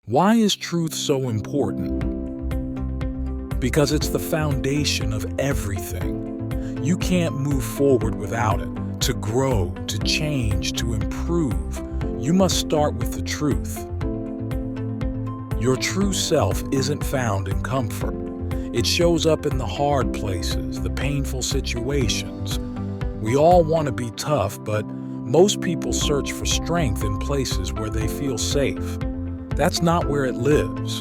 Why is truth so important? Because it's the foundation of everything. You can't move forward without it. To grow, to change, to improve, you must start with the truth. Your true self isn't found in comfort. It shows up in the hard places, the painful situations. We all want to be tough, but most people search for strength in places where they feel safe. That's not where it lives.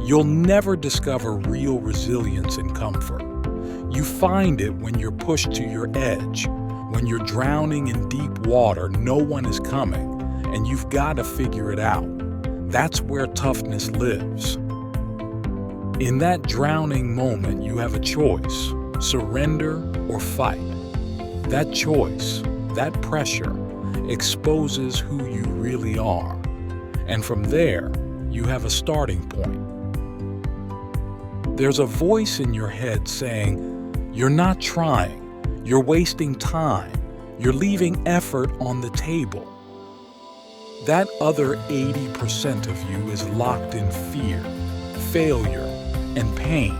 You'll never discover real resilience in comfort. You find it when you're pushed to your edge, when you're drowning in deep water, no one is coming, and you've got to figure it out. That's where toughness lives. In that drowning moment, you have a choice: surrender or fight. That choice, that pressure, exposes who you really are. And from there, you have a starting point. There's a voice in your head saying, "You're not trying, you're wasting time, you're leaving effort on the table." That other 80% of you is locked in fear, failure, and pain,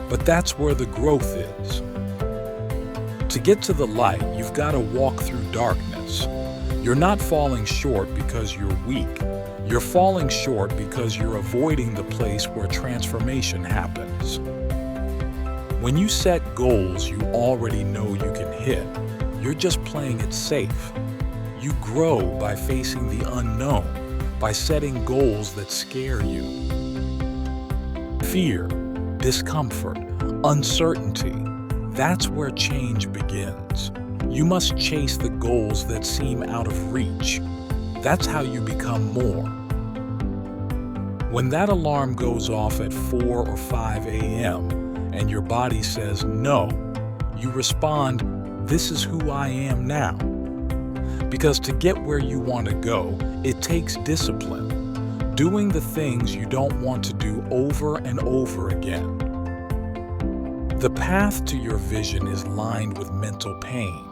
but that's where the growth is. To get to the light, you've got to walk through darkness. You're not falling short because you're weak. You're falling short because you're avoiding the place where transformation happens. When you set goals you already know you can hit, you're just playing it safe. You grow by facing the unknown, by setting goals that scare you. Fear, discomfort, uncertainty, that's where change begins. You must chase the goals that seem out of reach. That's how you become more. When that alarm goes off at 4 or 5 a.m. and your body says no, you respond, "This is who I am now." Because to get where you want to go, it takes discipline, doing the things you don't want to do over and over again. The path to your vision is lined with mental pain.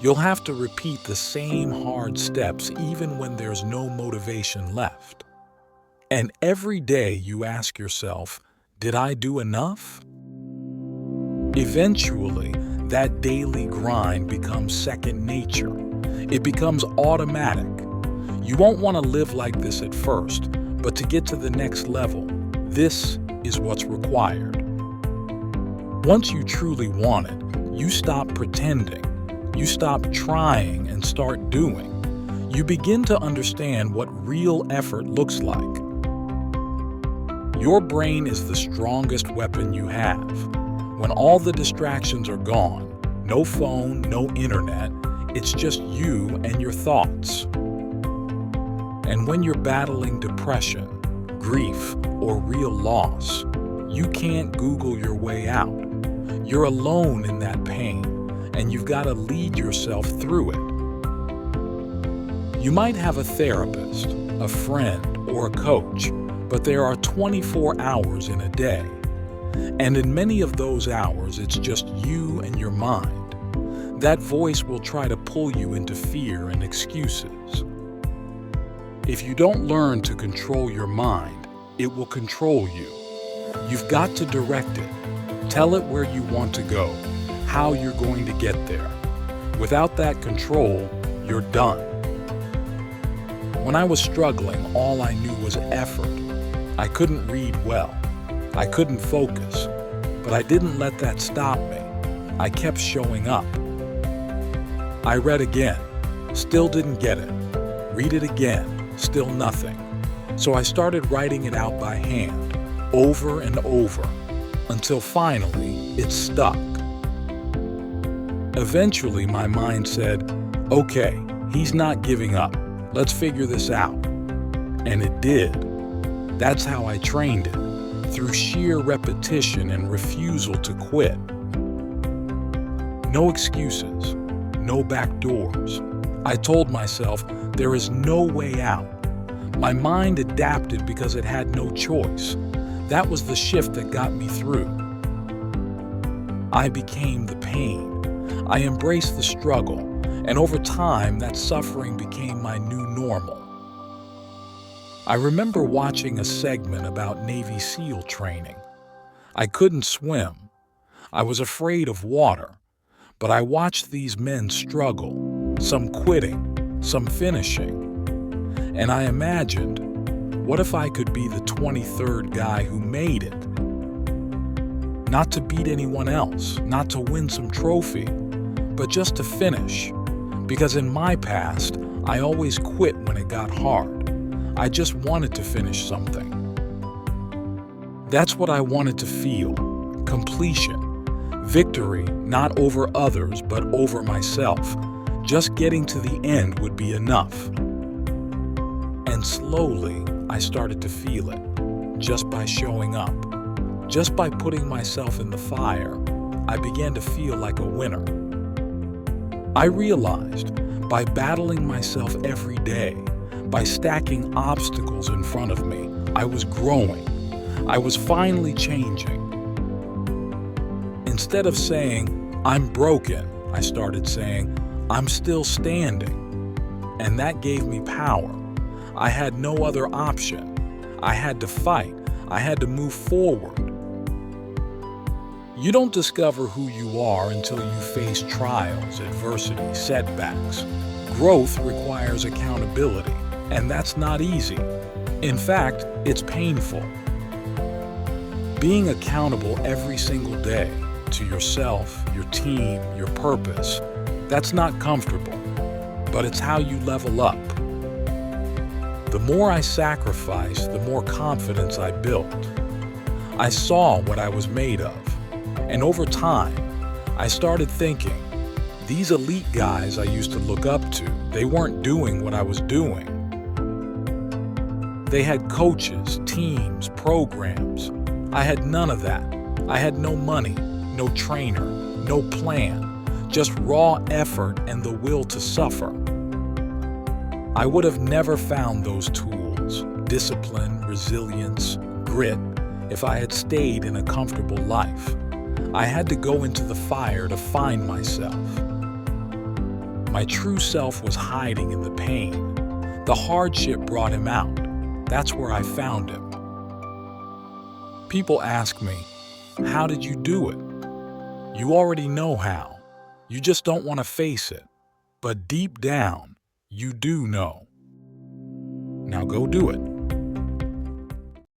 You'll have to repeat the same hard steps even when there's no motivation left. And every day you ask yourself, "Did I do enough?" Eventually, that daily grind becomes second nature. It becomes automatic. You won't want to live like this at first, but to get to the next level, this is what's required. Once you truly want it, you stop pretending. You stop trying and start doing. You begin to understand what real effort looks like. Your brain is the strongest weapon you have. When all the distractions are gone, no phone, no internet, it's just you and your thoughts. And when you're battling depression, grief, or real loss, you can't Google your way out. You're alone in that pain, and you've got to lead yourself through it. You might have a therapist, a friend, or a coach, but there are 24 hours in a day. And in many of those hours, it's just you and your mind. That voice will try to pull you into fear and excuses. If you don't learn to control your mind, it will control you. You've got to direct it. Tell it where you want to go, how you're going to get there. Without that control, you're done. When I was struggling, all I knew was effort. I couldn't read well. I couldn't focus. But I didn't let that stop me. I kept showing up. I read again. Still didn't get it. Read it again. Still nothing. So I started writing it out by hand, over and over, until finally it stuck. Eventually my mind said, "Okay, he's not giving up. Let's figure this out." And it did. That's how I trained it, through sheer repetition and refusal to quit. No excuses, no back doors. I told myself there is no way out. My mind adapted because it had no choice. That was the shift that got me through. I became the pain. I embraced the struggle, and over time, that suffering became my new normal. I remember watching a segment about Navy SEAL training. I couldn't swim. I was afraid of water, but I watched these men struggle, some quitting, some finishing. And I imagined, what if I could be the 23rd guy who made it? Not to beat anyone else, not to win some trophy, but just to finish. Because in my past, I always quit when it got hard. I just wanted to finish something. That's what I wanted to feel. Completion. Victory, not over others, but over myself. Just getting to the end would be enough. And slowly, I started to feel it. Just by showing up. Just by putting myself in the fire, I began to feel like a winner. I realized, by battling myself every day, by stacking obstacles in front of me, I was growing. I was finally changing. Instead of saying, I'm broken, I started saying, I'm still standing. And that gave me power. I had no other option. I had to fight. I had to move forward. You don't discover who you are until you face trials, adversity, setbacks. Growth requires accountability, and that's not easy. In fact, it's painful. Being accountable every single day to yourself, your team, your purpose, that's not comfortable, but it's how you level up. The more I sacrificed, the more confidence I built. I saw what I was made of. And over time, I started thinking, these elite guys I used to look up to, they weren't doing what I was doing. They had coaches, teams, programs. I had none of that. I had no money, no trainer, no plan, just raw effort and the will to suffer. I would have never found those tools, discipline, resilience, grit, if I had stayed in a comfortable life. I had to go into the fire to find myself. My true self was hiding in the pain. The hardship brought him out. That's where I found him. People ask me, how did you do it? You already know how. You just don't want to face it. But deep down, you do know. Now go do it.